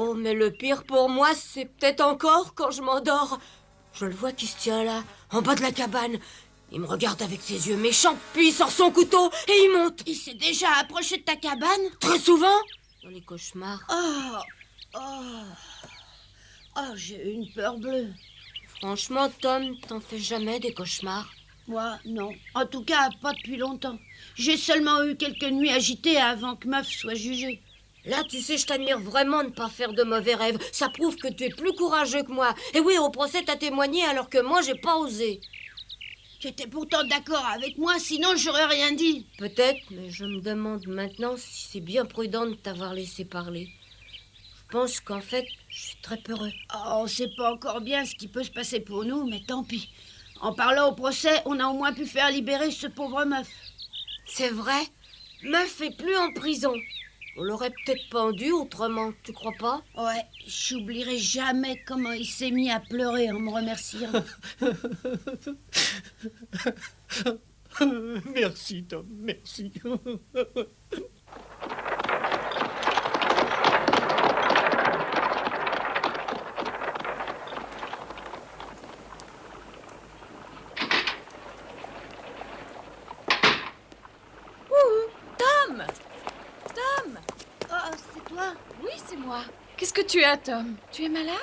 Oh, mais le pire pour moi, c'est peut-être encore quand je m'endors. Je le vois qui se tient là, en bas de la cabane. Il me regarde avec ses yeux méchants, puis il sort son couteau et il monte. Il s'est déjà approché de ta cabane? Très souvent, dans les cauchemars. Oh, j'ai une peur bleue. Franchement, Tom, t'en fais jamais des cauchemars? Moi, non. En tout cas, pas depuis longtemps. J'ai seulement eu quelques nuits agitées avant que Meuf soit jugée. Là, tu sais, je t'admire vraiment de ne pas faire de mauvais rêves. Ça prouve que tu es plus courageux que moi. Et oui, au procès, t'as témoigné alors que moi, j'ai pas osé. Tu étais pourtant d'accord avec moi, sinon j'aurais rien dit. Peut-être, mais je me demande maintenant si c'est bien prudent de t'avoir laissé parler. Je pense qu'en fait, je suis très peureux. Oh, on sait pas encore bien ce qui peut se passer pour nous, mais tant pis. En parlant au procès, on a au moins pu faire libérer ce pauvre Meuf. C'est vrai? Meuf est plus en prison. On l'aurait peut-être pendu autrement, tu crois pas? Ouais, j'oublierai jamais comment il s'est mis à pleurer en me remerciant. Merci, Tom, merci. Tom! Tom! Oh, c'est toi? Oui, c'est moi. Qu'est-ce que tu as, Tom? Tu es malade?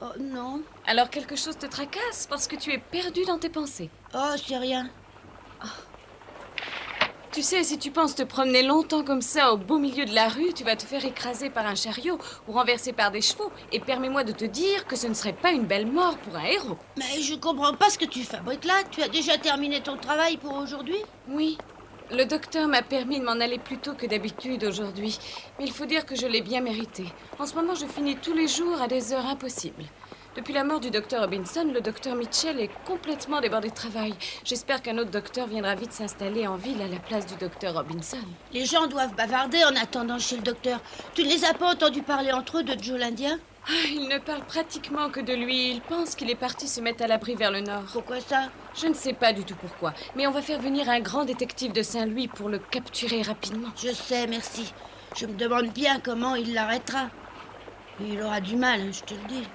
Oh, non. Alors quelque chose te tracasse parce que tu es perdu dans tes pensées. Oh, c'est rien. Tu sais, si tu penses te promener longtemps comme ça au beau milieu de la rue, tu vas te faire écraser par un chariot ou renverser par des chevaux. Et permets-moi de te dire que ce ne serait pas une belle mort pour un héros. Mais je comprends pas ce que tu fabriques là. Tu as déjà terminé ton travail pour aujourd'hui? Oui. Le docteur m'a permis de m'en aller plus tôt que d'habitude aujourd'hui. Mais il faut dire que je l'ai bien mérité. En ce moment, je finis tous les jours à des heures impossibles. Depuis la mort du docteur Robinson, le docteur Mitchell est complètement débordé de travail. J'espère qu'un autre docteur viendra vite s'installer en ville à la place du docteur Robinson. Les gens doivent bavarder en attendant chez le docteur. Tu ne les as pas entendus parler entre eux de Joe l'Indien? Il ne parle pratiquement que de lui. Il pense qu'il est parti se mettre à l'abri vers le nord. Pourquoi ça? Je ne sais pas du tout pourquoi, mais on va faire venir un grand détective de Saint-Louis pour le capturer rapidement. Je sais, merci. Je me demande bien comment il l'arrêtera. Il aura du mal, hein, je te le dis.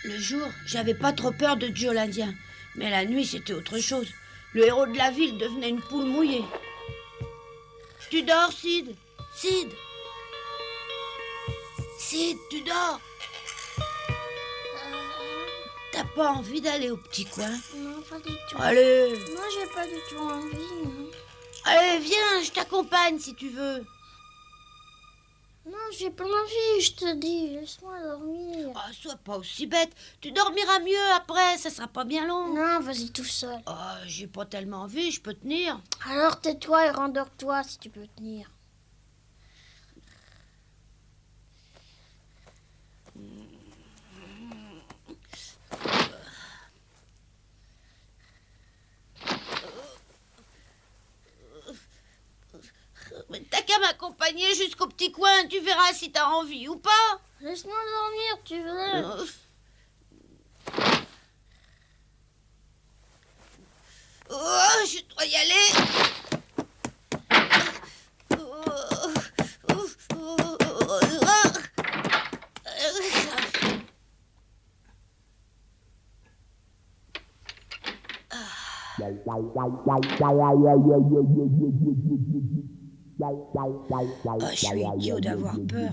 Le jour, j'avais pas trop peur de Joe l'Indien. Mais la nuit, c'était autre chose. Le héros de la ville devenait une poule mouillée. Tu dors, Sid? Sid? Sid, tu dors? T'as pas envie d'aller au petit coin? Non, pas du tout. Allez! Moi, j'ai pas du tout envie. Non, Allez, viens, je t'accompagne si tu veux. non j'ai pas envie, je te dis. Laisse-moi dormir. Ah, sois pas aussi bête. Tu dormiras mieux après, ça sera pas bien long. Non, vas-y tout seul. Ah, j'ai pas tellement envie, je peux tenir. Alors tais-toi et rendors-toi si tu peux tenir. Mais t'as qu'à m'accompagner jusqu'au petit coin, tu verras si t'as envie ou pas. Laisse-moi dormir, tu veux. Oh, je dois y aller. Oh, je suis idiot d'avoir peur.